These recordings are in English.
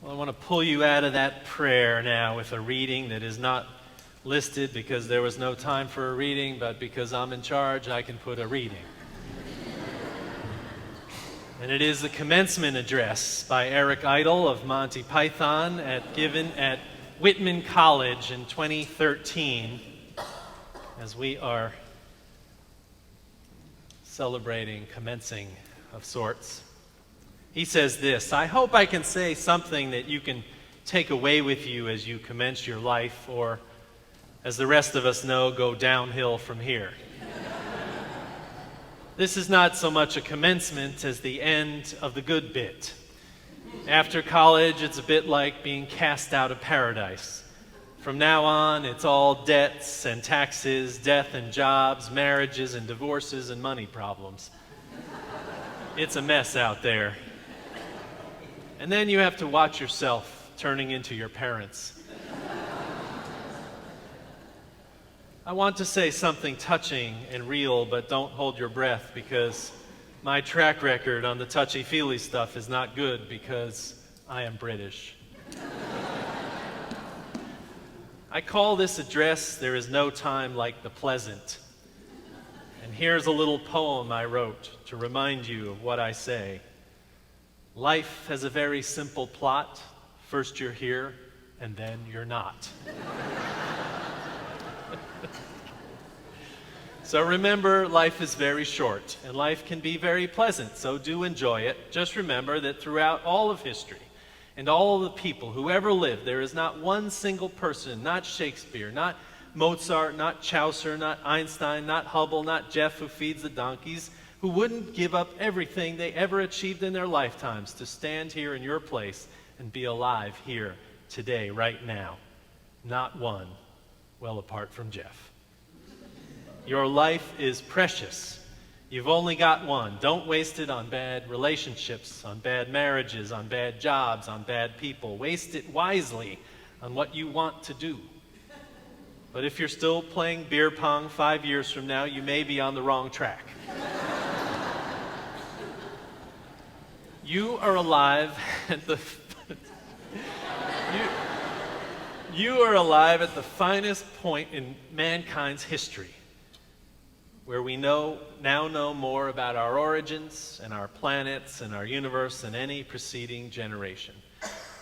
Well, I want to pull you out of that prayer now with a reading that is not listed because there was no time for a reading, but because I'm in charge, I can put a reading. And it is the commencement address by Eric Idle of Monty Python given at Whitman College in 2013, as we are celebrating commencing of sorts. He says this: I hope I can say something that you can take away with you as you commence your life, or, as the rest of us know, go downhill from here. This is not so much a commencement as the end of the good bit. After college, it's a bit like being cast out of paradise. From now on, it's all debts and taxes, death and jobs, marriages and divorces and money problems. It's a mess out there. And then you have to watch yourself turning into your parents. I want to say something touching and real, but don't hold your breath, because my track record on the touchy-feely stuff is not good, because I am British. I call this address, There Is No Time Like the Pleasant. And here's a little poem I wrote to remind you of what I say. Life has a very simple plot. First you're here, and then you're not. So remember, life is very short, and life can be very pleasant, so do enjoy it. Just remember that throughout all of history, and all of the people who ever lived, there is not one single person, not Shakespeare, not Mozart, not Chaucer, not Einstein, not Hubble, not Jeff who feeds the donkeys, who wouldn't give up everything they ever achieved in their lifetimes to stand here in your place and be alive here today, right now. Not one, well apart from Jeff. Your life is precious. You've only got one. Don't waste it on bad relationships, on bad marriages, on bad jobs, on bad people. Waste it wisely on what you want to do. But if you're still playing beer pong 5 years from now, you may be on the wrong track. You are alive at the you are alive at the finest point in mankind's history, where we now know more about our origins and our planets and our universe than any preceding generation.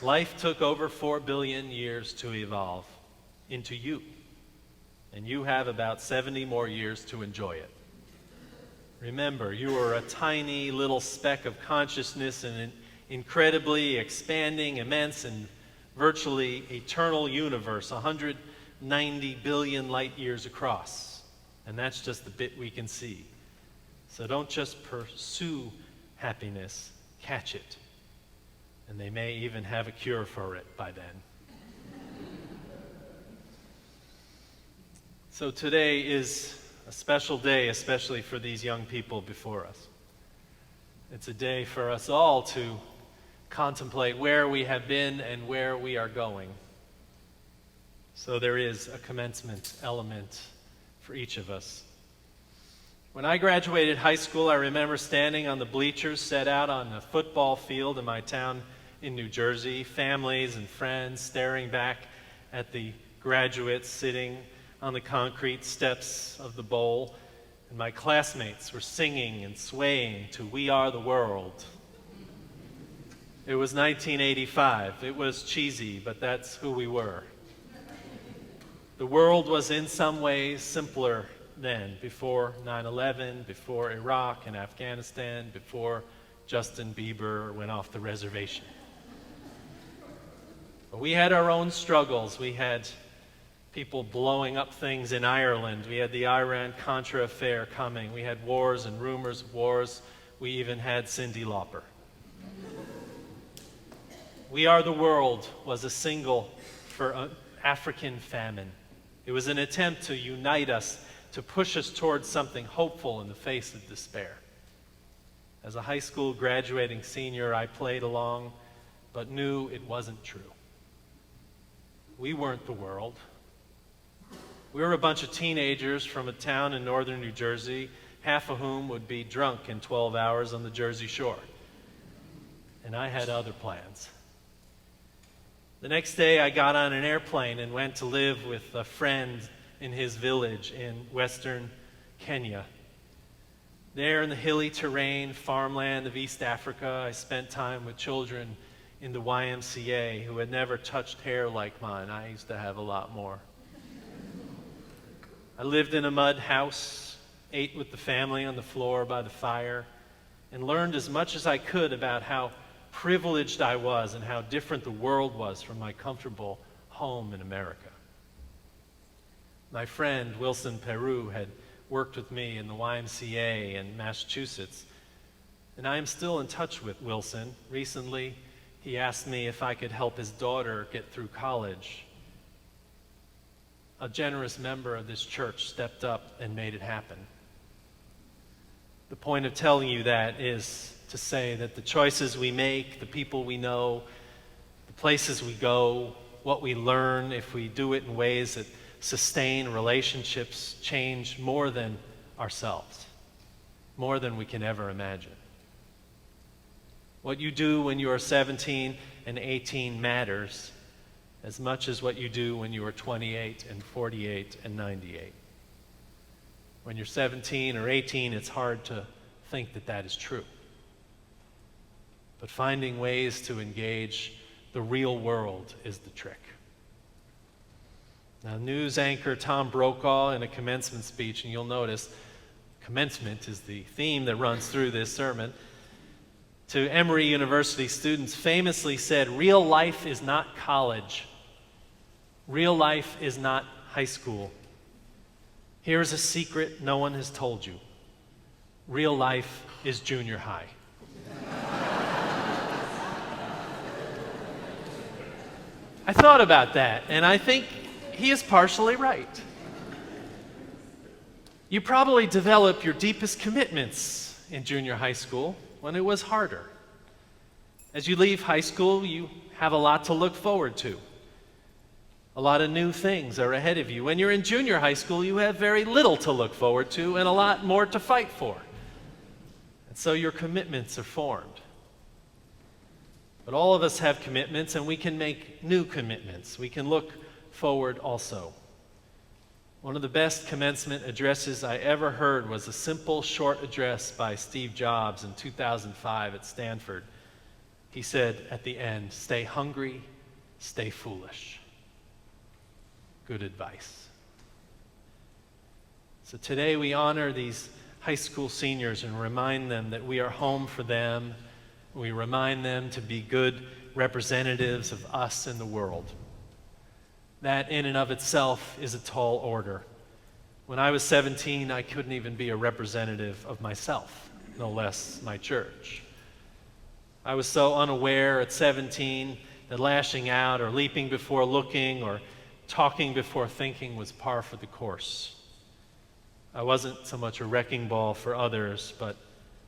Life took over 4 billion years to evolve into you, and you have about 70 more years to enjoy it. Remember, you are a tiny little speck of consciousness in an incredibly expanding, immense, and virtually eternal universe, 190 billion light years across. And that's just the bit we can see. So don't just pursue happiness, catch it. And they may even have a cure for it by then. So today is a special day, especially for these young people before us. It's a day for us all to contemplate where we have been and where we are going. So there is a commencement element for each of us. When I graduated high school, I remember standing on the bleachers set out on a football field in my town in New Jersey, families and friends staring back at the graduates sitting on the concrete steps of the bowl, and my classmates were singing and swaying to "We Are the World." It was 1985. It was cheesy, but that's who we were. The world was in some ways simpler then, before 9/11, before Iraq and Afghanistan, before Justin Bieber went off the reservation. But we had our own struggles. We had people blowing up things in Ireland. We had the Iran-Contra affair coming. We had wars and rumors of wars. We even had Cyndi Lauper. "We Are the World" was a single for an African famine. It was an attempt to unite us, to push us towards something hopeful in the face of despair. As a high school graduating senior, I played along, but knew it wasn't true. We weren't the world. We were a bunch of teenagers from a town in northern New Jersey, half of whom would be drunk in 12 hours on the Jersey Shore. And I had other plans. The next day I got on an airplane and went to live with a friend in his village in western Kenya. There in the hilly terrain, farmland of East Africa, I spent time with children in the YMCA who had never touched hair like mine. I used to have a lot more. I lived in a mud house, ate with the family on the floor by the fire, and learned as much as I could about how privileged I was and how different the world was from my comfortable home in America. My friend, Wilson Peru, had worked with me in the YMCA in Massachusetts, and I am still in touch with Wilson. Recently, he asked me if I could help his daughter get through college. A generous member of this church stepped up and made it happen. The point of telling you that is to say that the choices we make, the people we know, the places we go, what we learn, if we do it in ways that sustain relationships, change more than ourselves, more than we can ever imagine. What you do when you are 17 and 18 matters as much as what you do when you are 28 and 48 and 98. When you're 17 or 18, it's hard to think that that is true. But finding ways to engage the real world is the trick. Now, news anchor Tom Brokaw in a commencement speech, and you'll notice commencement is the theme that runs through this sermon, to Emory University students famously said, "Real life is not college. Real life is not high school. Here is a secret no one has told you. Real life is junior high." I thought about that, and I think he is partially right. You probably develop your deepest commitments in junior high school when it was harder. As you leave high school, you have a lot to look forward to. A lot of new things are ahead of you. When you're in junior high school, you have very little to look forward to and a lot more to fight for. And so your commitments are formed. But all of us have commitments, and we can make new commitments. We can look forward also. One of the best commencement addresses I ever heard was a simple, short address by Steve Jobs in 2005 at Stanford. He said at the end, "Stay hungry, stay foolish." Good advice. So today we honor these high school seniors and remind them that we are home for them. We remind them to be good representatives of us in the world. That in and of itself is a tall order. When I was 17, I couldn't even be a representative of myself, no less my church. I was so unaware at 17 that lashing out or leaping before looking or talking before thinking was par for the course. I wasn't so much a wrecking ball for others, but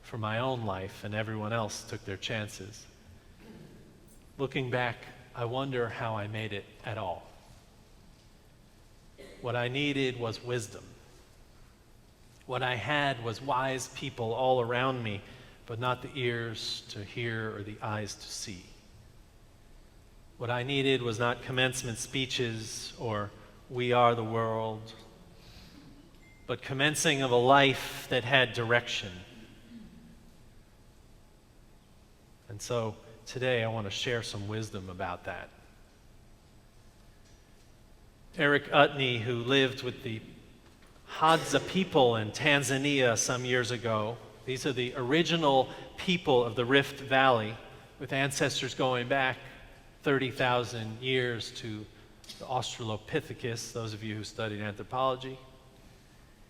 for my own life, and everyone else took their chances. Looking back, I wonder how I made it at all. What I needed was wisdom. What I had was wise people all around me, but not the ears to hear or the eyes to see. What I needed was not commencement speeches or "we are the world," but commencing of a life that had direction. And so today I want to share some wisdom about that. Eric Utney, who lived with the Hadza people in Tanzania some years ago, these are the original people of the Rift Valley, with ancestors going back 30,000 years to the Australopithecus, those of you who studied anthropology.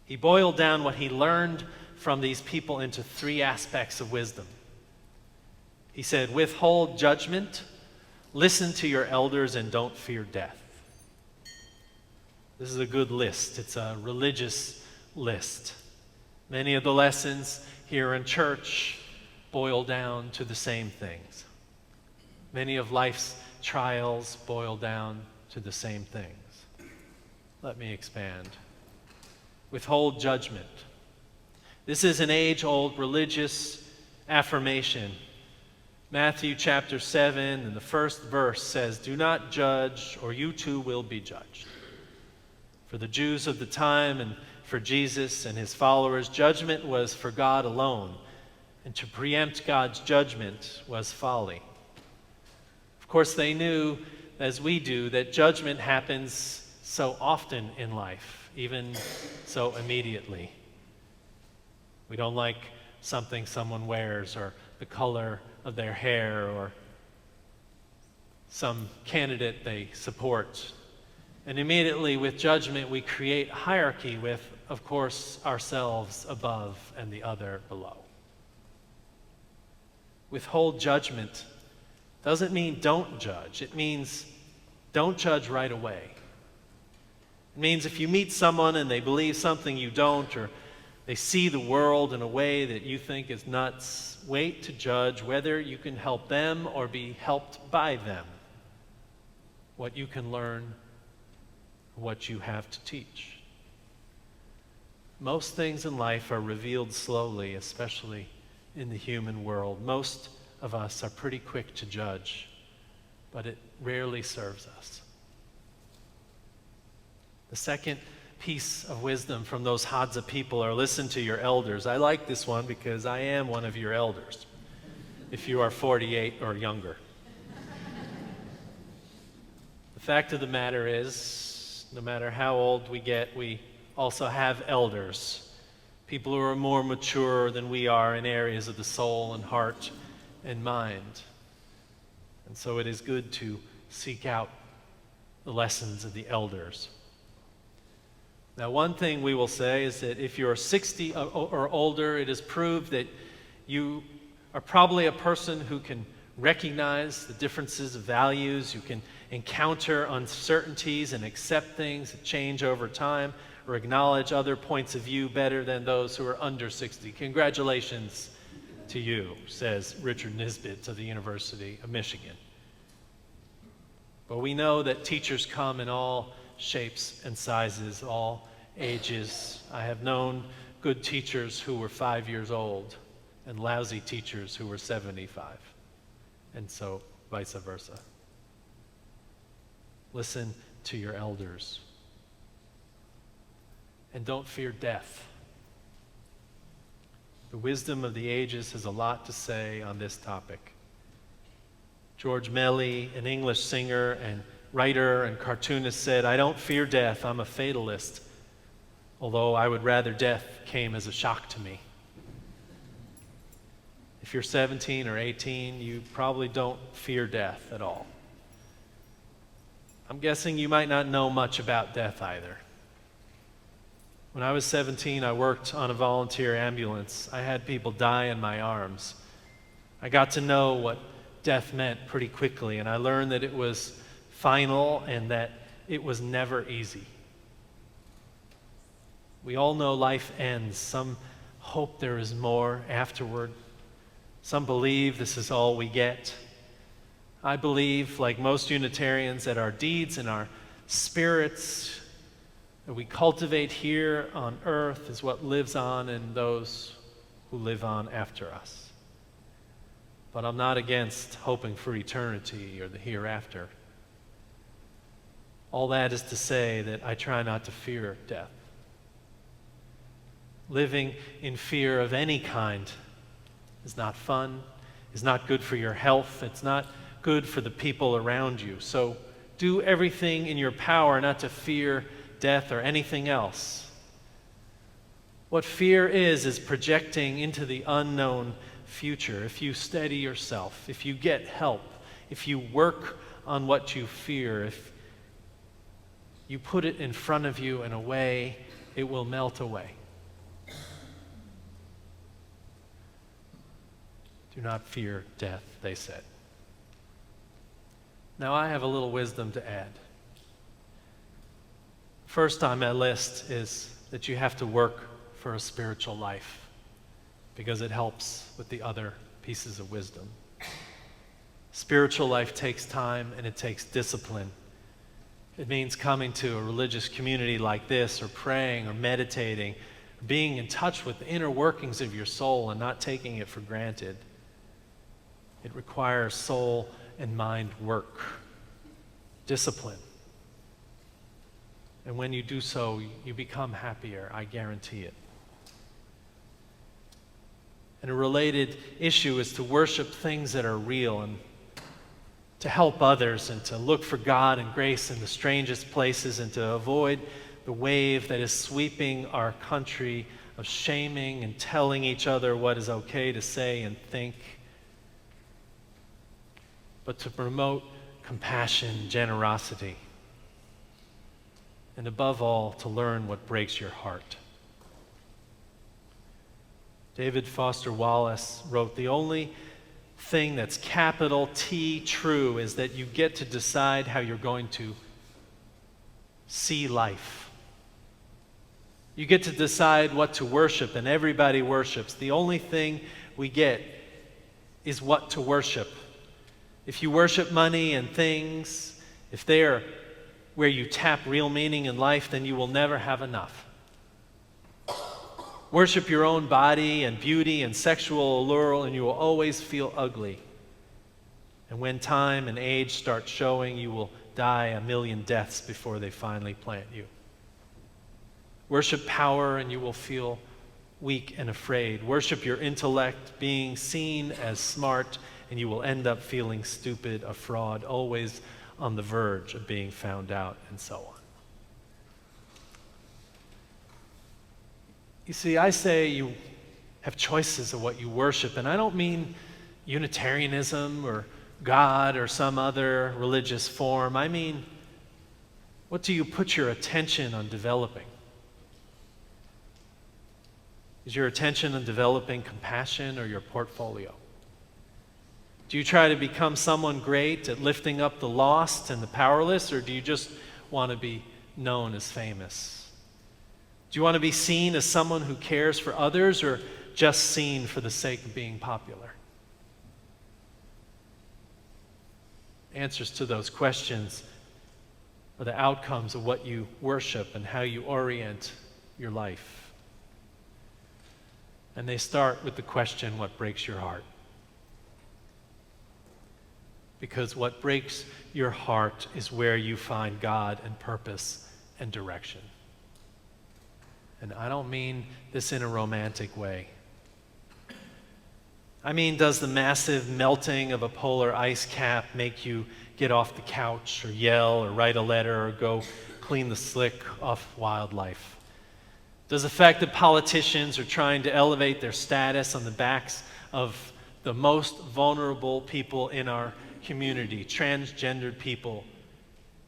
He boiled down what he learned from these people into three aspects of wisdom. He said, withhold judgment, listen to your elders, and don't fear death. This is a good list. It's a religious list. Many of the lessons here in church boil down to the same things. Many of life's trials boil down to the same things. Let me expand. Withhold judgment. This is an age-old religious affirmation Matthew chapter 7 and the first verse says, "Do not judge, or you too will be judged." For the Jews of the time and for Jesus and his followers, judgment was for God alone, and to preempt God's judgment was folly. Of course, they knew, as we do, that judgment happens so often in life, even so immediately. We don't like something someone wears, or the color of their hair, or some candidate they support. And immediately with judgment, we create hierarchy with, of course, ourselves above and the other below. Withhold judgment doesn't mean don't judge. It means don't judge right away. It means if you meet someone and they believe something you don't, or they see the world in a way that you think is nuts, wait to judge whether you can help them or be helped by them, what you can learn, what you have to teach. Most things in life are revealed slowly, especially in the human world. Most of us are pretty quick to judge, but it rarely serves us. The second piece of wisdom from those Hadza people are listen to your elders. I like this one because I am one of your elders, if you are 48 or younger. The fact of the matter is, no matter how old we get, we also have elders, people who are more mature than we are in areas of the soul and heart and mind. And so it is good to seek out the lessons of the elders. Now, one thing we will say is that if you're 60 or older, it is proved that you are probably a person who can recognize the differences of values, you can encounter uncertainties and accept things that change over time, or acknowledge other points of view better than those who are under 60. Congratulations to you, says Richard Nisbet of the University of Michigan. But we know that teachers come in all shapes and sizes, all ages. I have known good teachers who were 5 years old and lousy teachers who were 75, and so vice versa. Listen to your elders. And don't fear death. The wisdom of the ages has a lot to say on this topic. George Melly, an English singer and writer and cartoonist, said, "I don't fear death, I'm a fatalist, although I would rather death came as a shock to me." If you're 17 or 18, you probably don't fear death at all. I'm guessing you might not know much about death either. When I was 17, I worked on a volunteer ambulance. I had people die in my arms. I got to know what death meant pretty quickly, and I learned that it was final and that it was never easy. We all know life ends. Some hope there is more afterward. Some believe this is all we get. I believe, like most Unitarians, that our deeds and our spirits that we cultivate here on earth is what lives on in those who live on after us. But I'm not against hoping for eternity or the hereafter. All that is to say that I try not to fear death. Living in fear of any kind is not fun, is not good for your health, it's not good for the people around you. So do everything in your power not to fear death or anything else. What fear is projecting into the unknown future. If you steady yourself, if you get help, if you work on what you fear, if you put it in front of you in a way, it will melt away. Do not fear death, they said. Now I have a little wisdom to add. First on my list is that you have to work for a spiritual life because it helps with the other pieces of wisdom. Spiritual life takes time and it takes discipline. It means coming to a religious community like this, or praying or meditating, or being in touch with the inner workings of your soul and not taking it for granted. It requires soul and mind work, discipline. And when you do so, you become happier, I guarantee it. And a related issue is to worship things that are real and to help others and to look for God and grace in the strangest places and to avoid the wave that is sweeping our country of shaming and telling each other what is okay to say and think, but to promote compassion, generosity, and above all, to learn what breaks your heart. David Foster Wallace wrote, "The only thing that's capital T true is that you get to decide how you're going to see life. You get to decide what to worship, and everybody worships. The only thing we get is what to worship. If you worship money and things, if they are where you tap real meaning in life, then you will never have enough. Worship your own body and beauty and sexual allure, and you will always feel ugly. And when time and age start showing, you will die a million deaths before they finally plant you. Worship power, and you will feel weak and afraid. Worship your intellect, being seen as smart, and you will end up feeling stupid, a fraud, always on the verge of being found out, and so on." You see, I say you have choices of what you worship, and I don't mean Unitarianism or God or some other religious form. I mean, what do you put your attention on developing? Is your attention on developing compassion or your portfolio? Do you try to become someone great at lifting up the lost and the powerless, or do you just want to be known as famous? Do you want to be seen as someone who cares for others, or just seen for the sake of being popular? Answers to those questions are the outcomes of what you worship and how you orient your life. And they start with the question, what breaks your heart? Because what breaks your heart is where you find God and purpose and direction. And I don't mean this in a romantic way. I mean, does the massive melting of a polar ice cap make you get off the couch or yell or write a letter or go clean the slick off wildlife? Does the fact that politicians are trying to elevate their status on the backs of the most vulnerable people in our community, transgendered people,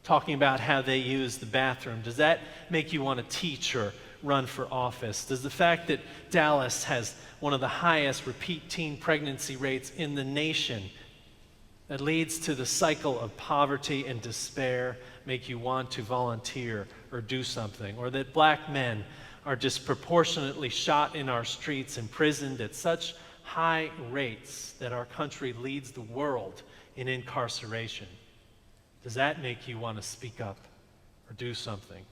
talking about how they use the bathroom, does that make you want to teach or run for office? Does the fact that Dallas has one of the highest repeat teen pregnancy rates in the nation that leads to the cycle of poverty and despair make you want to volunteer or do something? Or that black men are disproportionately shot in our streets, imprisoned at such high rates that our country leads the world in incarceration? Does that make you want to speak up or do something?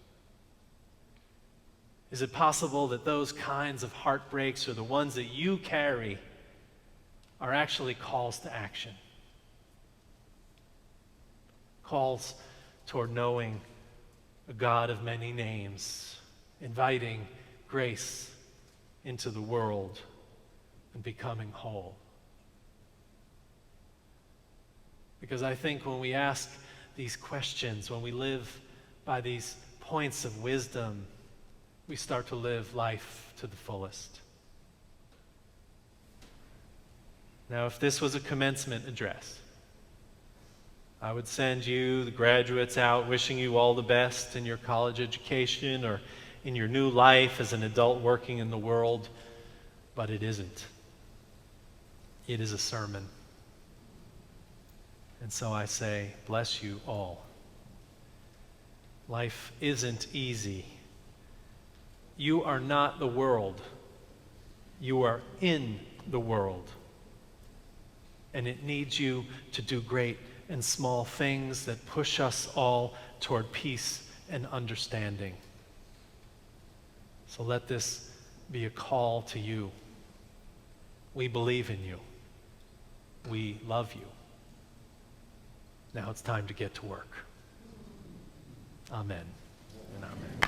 Is it possible that those kinds of heartbreaks are the ones that you carry are actually calls to action? Calls toward knowing a God of many names, inviting grace into the world and becoming whole. Because I think when we ask these questions, when we live by these points of wisdom, we start to live life to the fullest. Now, if this was a commencement address, I would send you, the graduates, out wishing you all the best in your college education or in your new life as an adult working in the world, but it isn't. It is a sermon. And so I say, bless you all. Life isn't easy. You are not the world. You are in the world. And it needs you to do great and small things that push us all toward peace and understanding. So let this be a call to you. We believe in you. we love you. Now it's time to get to work. Amen and amen.